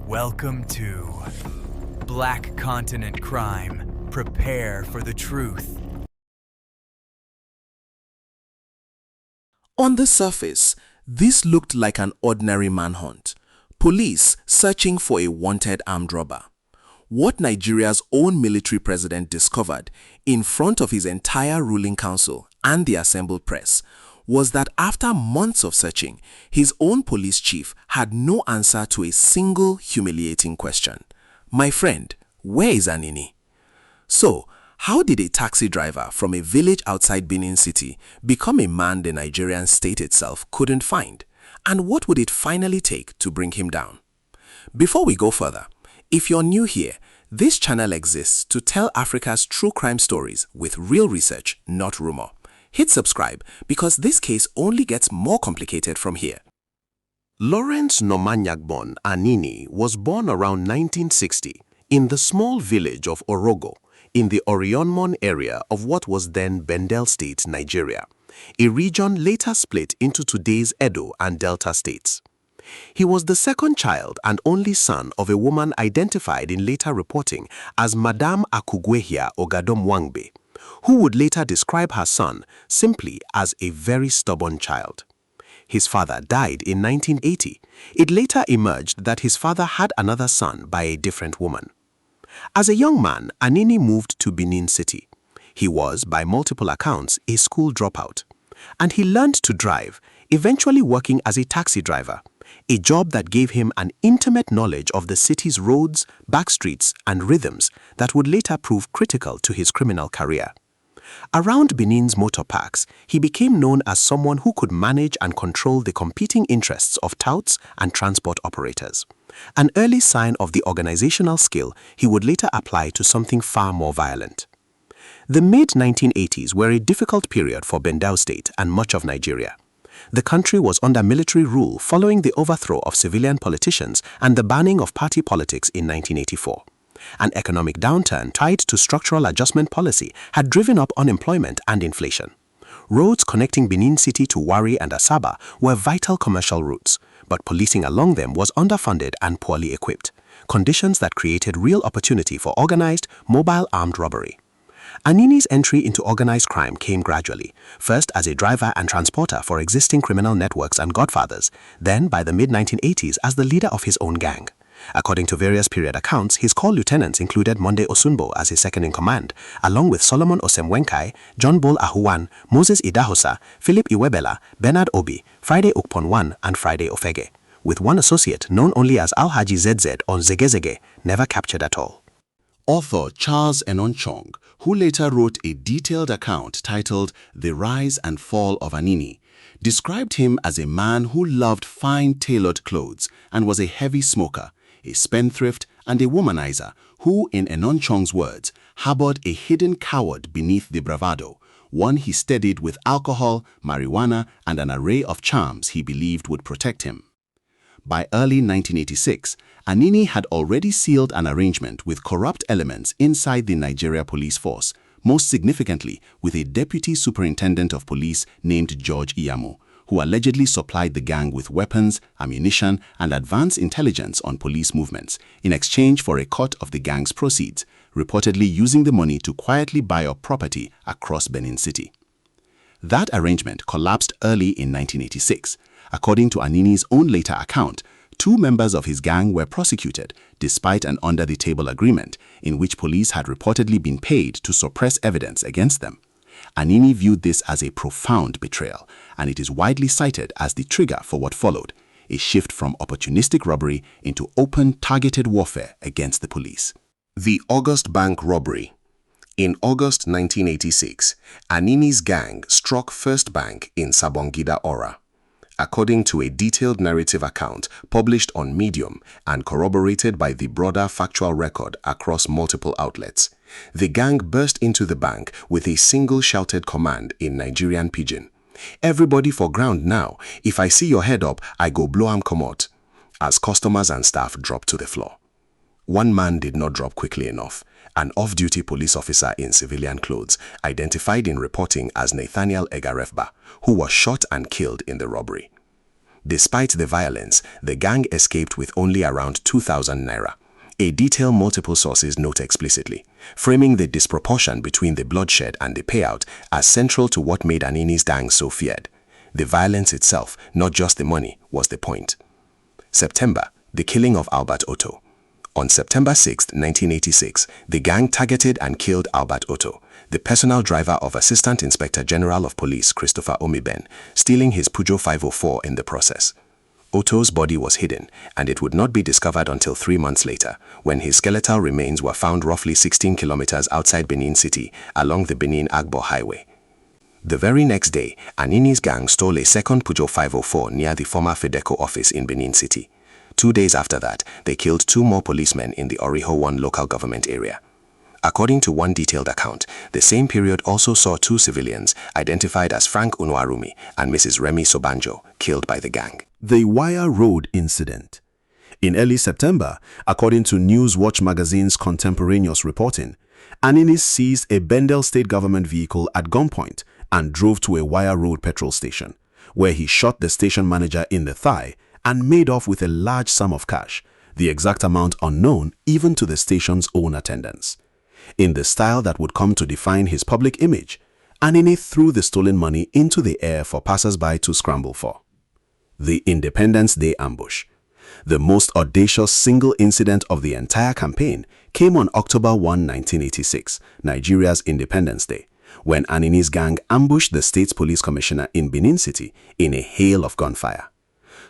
Welcome to Black Continent Crime. Prepare for the truth. On the surface, this looked like an ordinary manhunt. Police searching for a wanted armed robber. What Nigeria's own military president discovered in front of his entire ruling council and the assembled press was that after months of searching, his own police chief had no answer to a single humiliating question. My friend, where is Anini? So, how did a taxi driver from a village outside Benin City become a man the Nigerian state itself couldn't find? And what would it finally take to bring him down? Before we go further, if you're new here, this channel exists to tell Africa's true crime stories with real research, not rumor. Hit subscribe because this case only gets more complicated from here. Lawrence Anini was born around 1960 in the small village of Orogo in the Orionmon area of what was then Bendel State, Nigeria, a region later split into today's Edo and Delta states. He was the second child and only son of a woman identified in later reporting as Madame Akugwehia Ogadom Wangbe, who would later describe her son simply as a very stubborn child. His father died in 1980. It later emerged that his father had another son by a different woman. As a young man, Anini moved to Benin City. He was, by multiple accounts, a school dropout. And he learned to drive, eventually working as a taxi driver, a job that gave him an intimate knowledge of the city's roads, backstreets, and rhythms that would later prove critical to his criminal career. Around Benin's motor parks, he became known as someone who could manage and control the competing interests of touts and transport operators, an early sign of the organizational skill he would later apply to something far more violent. The mid-1980s were a difficult period for Bendel State and much of Nigeria. The country was under military rule following the overthrow of civilian politicians and the banning of party politics in 1984. An economic downturn tied to structural adjustment policy had driven up unemployment and inflation. Roads connecting Benin City to Warri and Asaba were vital commercial routes, but policing along them was underfunded and poorly equipped, conditions that created real opportunity for organized, mobile armed robbery. Anini's entry into organized crime came gradually, first as a driver and transporter for existing criminal networks and godfathers, then by the mid-1980s as the leader of his own gang. According to various period accounts, his corps lieutenants included Monday Osunbo as his second-in-command, along with Solomon Osemwenkai, John Bol Ahuwan, Moses Idahosa, Philip Iwebela, Bernard Obi, Friday Ukponwan, and Friday Ofege, with one associate known only as Alhaji ZZ on Zegezege, never captured at all. Author Charles Enonchong, who later wrote a detailed account titled The Rise and Fall of Anini, described him as a man who loved fine tailored clothes and was a heavy smoker, a spendthrift and a womanizer who, in Enonchong's words, harbored a hidden coward beneath the bravado, one he steadied with alcohol, marijuana, and an array of charms he believed would protect him. By early 1986, Anini had already sealed an arrangement with corrupt elements inside the Nigeria police force, most significantly with a deputy superintendent of police named George Iyamo, who allegedly supplied the gang with weapons, ammunition, and advanced intelligence on police movements in exchange for a cut of the gang's proceeds, reportedly using the money to quietly buy up property across Benin City. That arrangement collapsed early in 1986. According to Anini's own later account, 2 members of his gang were prosecuted despite an under-the-table agreement in which police had reportedly been paid to suppress evidence against them. Anini viewed this as a profound betrayal, and it is widely cited as the trigger for what followed, a shift from opportunistic robbery into open, targeted warfare against the police. The August Bank Robbery. In August 1986, Anini's gang struck First Bank in Sabongida Ora. According to a detailed narrative account published on Medium and corroborated by the broader factual record across multiple outlets, the gang burst into the bank with a single shouted command in Nigerian pidgin. "Everybody for ground now. If I see your head up, I go blow am comot," as customers and staff dropped to the floor. One man did not drop quickly enough. An off-duty police officer in civilian clothes, identified in reporting as Nathaniel Egarefba, who was shot and killed in the robbery. Despite the violence, the gang escaped with only around 2,000 naira, a detail multiple sources note explicitly, framing the disproportion between the bloodshed and the payout as central to what made Anini's gang so feared. The violence itself, not just the money, was the point. September, the killing of Albert Otto. On September 6, 1986, the gang targeted and killed Albert Otto, the personal driver of Assistant Inspector General of Police Christopher Omiben, stealing his Peugeot 504 in the process. Otto's body was hidden, and it would not be discovered until 3 months later, when his skeletal remains were found roughly 16 kilometers outside Benin City along the Benin-Agbo Highway. The very next day, Anini's gang stole a second Peugeot 504 near the former Fedeco office in Benin City. 2 days after that, they killed 2 more policemen in the Oriho 1 local government area. According to one detailed account, the same period also saw 2 civilians, identified as Frank Unwarumi and Mrs. Remy Sobanjo, killed by the gang. The Wire Road Incident. In early September, according to News Watch magazine's contemporaneous reporting, Anini seized a Bendel State government vehicle at gunpoint and drove to a Wire Road petrol station, where he shot the station manager in the thigh and made off with a large sum of cash, the exact amount unknown even to the station's own attendants. In the style that would come to define his public image, Anini threw the stolen money into the air for passers-by to scramble for. The Independence Day ambush. The most audacious single incident of the entire campaign came on October 1, 1986, Nigeria's Independence Day, when Anini's gang ambushed the state's police commissioner in Benin City in a hail of gunfire.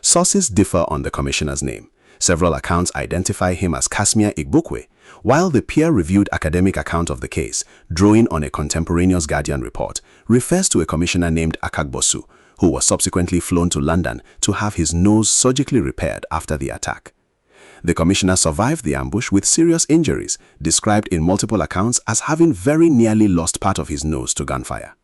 Sources differ on the commissioner's name. Several accounts identify him as Casimir Igbokwe, while the peer-reviewed academic account of the case, drawing on a contemporaneous Guardian report, refers to a commissioner named Akagbosu, who was subsequently flown to London to have his nose surgically repaired after the attack. The commissioner survived the ambush with serious injuries, described in multiple accounts as having very nearly lost part of his nose to gunfire.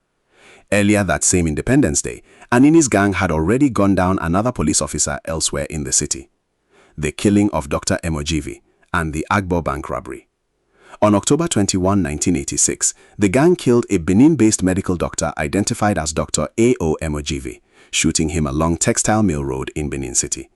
Earlier that same Independence Day, Anini's gang had already gunned down another police officer elsewhere in the city. The killing of Dr. Emojivi and the Agbo bank robbery. On October 21, 1986, the gang killed a Benin-based medical doctor identified as Dr. A.O. Emojivi, shooting him along Textile Mill Road in Benin City.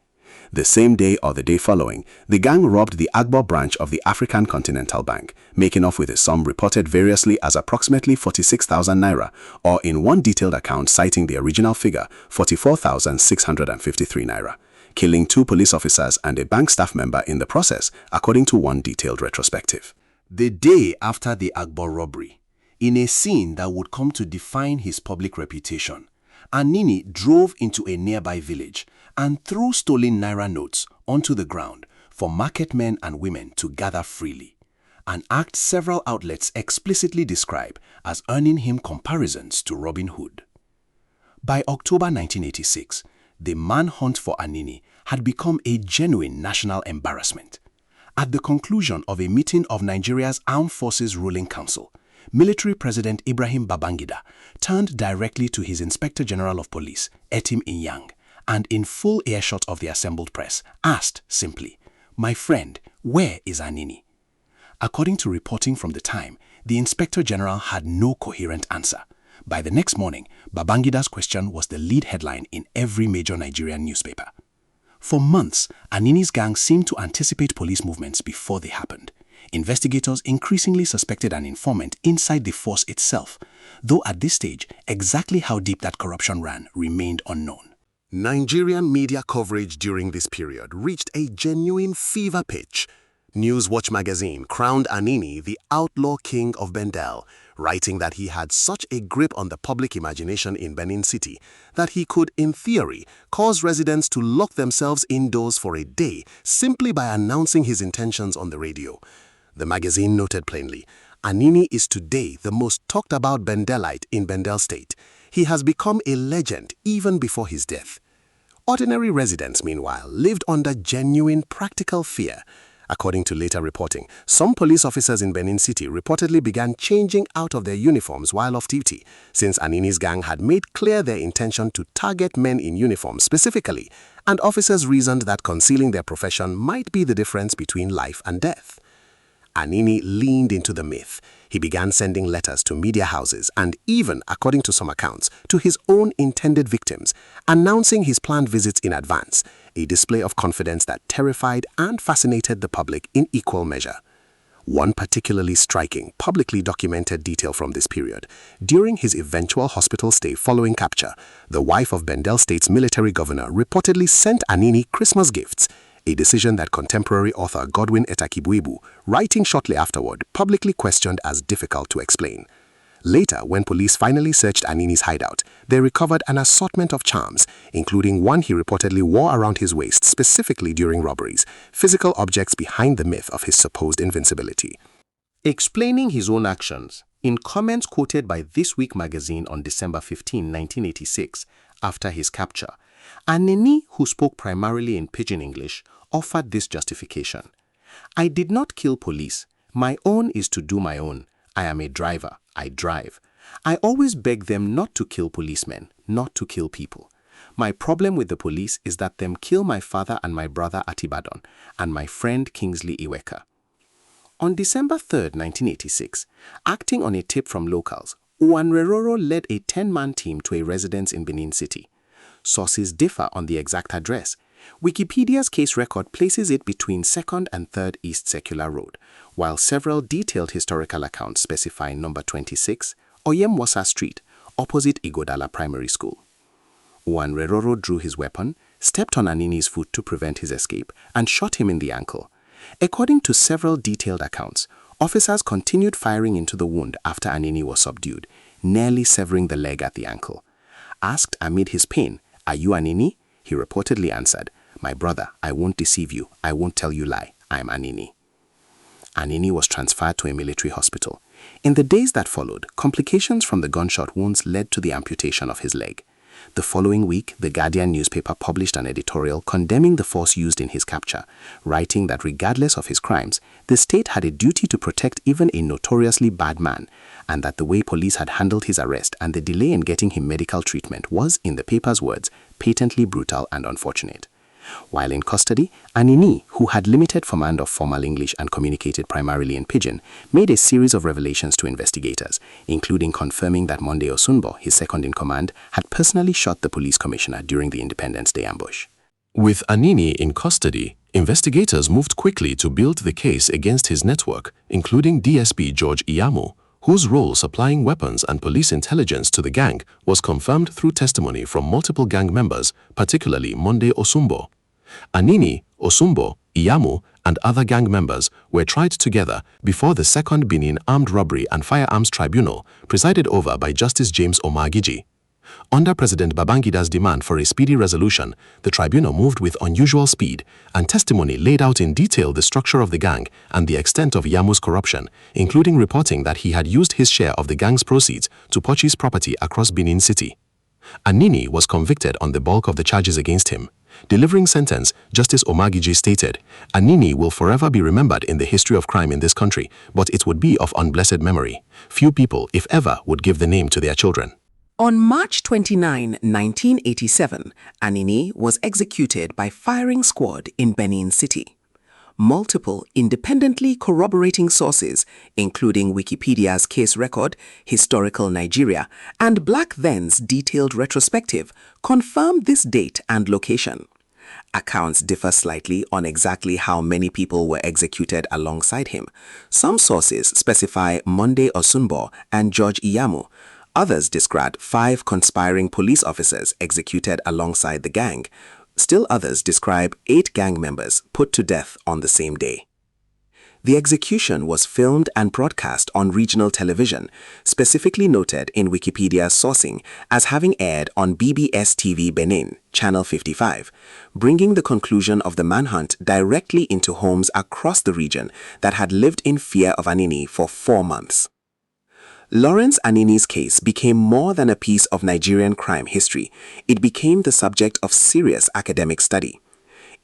The same day or the day following, the gang robbed the Agbo branch of the African Continental Bank, making off with a sum reported variously as approximately 46,000 naira, or in one detailed account citing the original figure, 44,653 naira, killing 2 police officers and a bank staff member in the process, according to one detailed retrospective. The day after the Agbo robbery, in a scene that would come to define his public reputation, Anini drove into a nearby village and threw stolen naira notes onto the ground for market men and women to gather freely, an act several outlets explicitly describe as earning him comparisons to Robin Hood. By October 1986, the manhunt for Anini had become a genuine national embarrassment. At the conclusion of a meeting of Nigeria's Armed Forces Ruling Council, Military President Ibrahim Babangida turned directly to his Inspector General of Police, Etim Inyang, and in full earshot of the assembled press, asked simply, "My friend, where is Anini?" According to reporting from the time, the Inspector General had no coherent answer. By the next morning, Babangida's question was the lead headline in every major Nigerian newspaper. For months, Anini's gang seemed to anticipate police movements before they happened. Investigators increasingly suspected an informant inside the force itself, though at this stage, exactly how deep that corruption ran remained unknown. Nigerian media coverage during this period reached a genuine fever pitch. News Watch magazine crowned Anini the outlaw king of Bendel, writing that he had such a grip on the public imagination in Benin City that he could, in theory, cause residents to lock themselves indoors for a day simply by announcing his intentions on the radio. The magazine noted plainly, Anini is today the most talked about Bendelite in Bendel State. He has become a legend even before his death. Ordinary residents, meanwhile, lived under genuine practical fear. According to later reporting, some police officers in Benin City reportedly began changing out of their uniforms while off duty, since Anini's gang had made clear their intention to target men in uniform specifically, and officers reasoned that concealing their profession might be the difference between life and death. Anini leaned into the myth. He began sending letters to media houses and even, according to some accounts, to his own intended victims, announcing his planned visits in advance, a display of confidence that terrified and fascinated the public in equal measure. One particularly striking, publicly documented detail from this period: during his eventual hospital stay following capture, the wife of Bendel State's military governor reportedly sent Anini Christmas gifts, a decision that contemporary author Godwin Etakibwebu, writing shortly afterward, publicly questioned as difficult to explain. Later, when police finally searched Anini's hideout, they recovered an assortment of charms, including one he reportedly wore around his waist specifically during robberies, physical objects behind the myth of his supposed invincibility. Explaining his own actions, in comments quoted by This Week magazine on December 15, 1986, after his capture, Anini, who spoke primarily in Pidgin English, offered this justification: "I did not kill police. My own is to do my own. I am a driver. I drive. I always beg them not to kill policemen, not to kill people. My problem with the police is that them kill my father and my brother at Ibadan and my friend Kingsley Iweka." On December 3, 1986, acting on a tip from locals, Uwanreroro led a 10-man team to a residence in Benin City. Sources differ on the exact address. Wikipedia's case record places it between 2nd and 3rd East Secular Road, while several detailed historical accounts specify number 26, Oyemwasa Street, opposite Igodala Primary School. Uwanreroro drew his weapon, stepped on Anini's foot to prevent his escape, and shot him in the ankle. According to several detailed accounts, officers continued firing into the wound after Anini was subdued, nearly severing the leg at the ankle. Asked amid his pain, "Are you Anini?" he reportedly answered, "My brother, I won't deceive you. I won't tell you lie. I am Anini." Anini was transferred to a military hospital. In the days that followed, complications from the gunshot wounds led to the amputation of his leg. The following week, the Guardian newspaper published an editorial condemning the force used in his capture, writing that regardless of his crimes, the state had a duty to protect even a notoriously bad man, and that the way police had handled his arrest and the delay in getting him medical treatment was, in the paper's words, patently brutal and unfortunate. While in custody, Anini, who had limited command of formal English and communicated primarily in Pidgin, made a series of revelations to investigators, including confirming that Monday Osunbo, his second-in-command, had personally shot the police commissioner during the Independence Day ambush. With Anini in custody, investigators moved quickly to build the case against his network, including DSP George Iyamu, whose role supplying weapons and police intelligence to the gang was confirmed through testimony from multiple gang members, particularly Monday Osunbo. Anini, Osunbo, Iyamu, and other gang members were tried together before the Second Benin Armed Robbery and Firearms Tribunal, presided over by Justice James Omagiji. Under President Babangida's demand for a speedy resolution, the tribunal moved with unusual speed, and testimony laid out in detail the structure of the gang and the extent of Iyamu's corruption, including reporting that he had used his share of the gang's proceeds to purchase property across Benin City. Anini was convicted on the bulk of the charges against him. Delivering sentence, Justice Omagiji stated, "Anini will forever be remembered in the history of crime in this country, but it would be of unblessed memory. Few people, if ever, would give the name to their children." On March 29, 1987, Anini was executed by firing squad in Benin City. Multiple independently corroborating sources, including Wikipedia's case record, Historical Nigeria, and Black Then's detailed retrospective, confirm this date and location. Accounts differ slightly on exactly how many people were executed alongside him. Some sources specify Monday Osunbo and George Iyamu. Others described 5 conspiring police officers executed alongside the gang. Still others describe 8 gang members put to death on the same day. The execution was filmed and broadcast on regional television, specifically noted in Wikipedia's sourcing as having aired on BBS TV Benin, Channel 55, bringing the conclusion of the manhunt directly into homes across the region that had lived in fear of Anini for 4 months. Lawrence Anini's case became more than a piece of Nigerian crime history. It became the subject of serious academic study.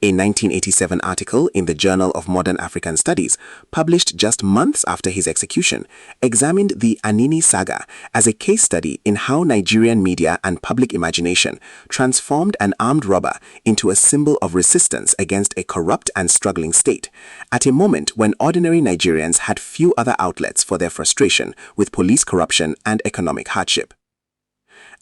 A 1987 article in the Journal of Modern African Studies, published just months after his execution, examined the Anini saga as a case study in how Nigerian media and public imagination transformed an armed robber into a symbol of resistance against a corrupt and struggling state, at a moment when ordinary Nigerians had few other outlets for their frustration with police corruption and economic hardship.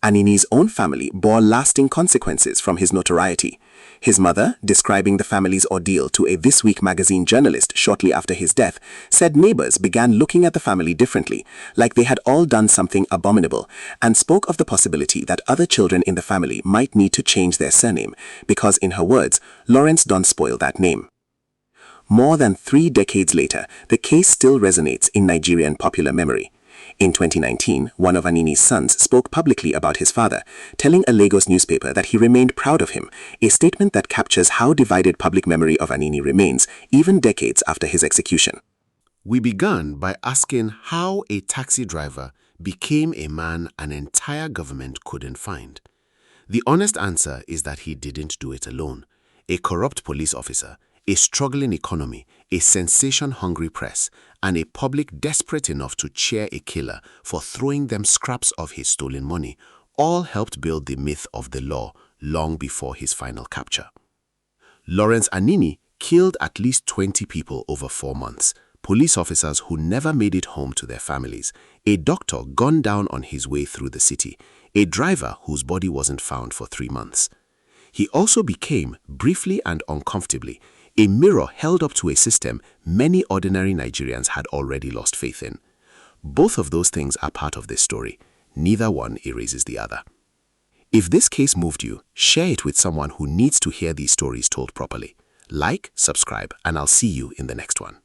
Anini's own family bore lasting consequences from his notoriety. His mother, describing the family's ordeal to a This Week magazine journalist shortly after his death, said neighbors began looking at the family differently, like they had all done something abominable, and spoke of the possibility that other children in the family might need to change their surname, because, in her words, Lawrence don't spoil that name. More than 3 decades later, the case still resonates in Nigerian popular memory. In 2019, one of Anini's sons spoke publicly about his father, telling a Lagos newspaper that he remained proud of him, a statement that captures how divided public memory of Anini remains, even decades after his execution. We began by asking how a taxi driver became a man an entire government couldn't find. The honest answer is that he didn't do it alone. A corrupt police officer, a struggling economy, a sensation-hungry press, and a public desperate enough to cheer a killer for throwing them scraps of his stolen money all helped build the myth of the law long before his final capture. Lawrence Anini killed at least 20 people over 4 months, police officers who never made it home to their families, a doctor gunned down on his way through the city, a driver whose body wasn't found for 3 months. He also became, briefly and uncomfortably, a mirror held up to a system many ordinary Nigerians had already lost faith in. Both of those things are part of this story. Neither one erases the other. If this case moved you, share it with someone who needs to hear these stories told properly. Like, subscribe, and I'll see you in the next one.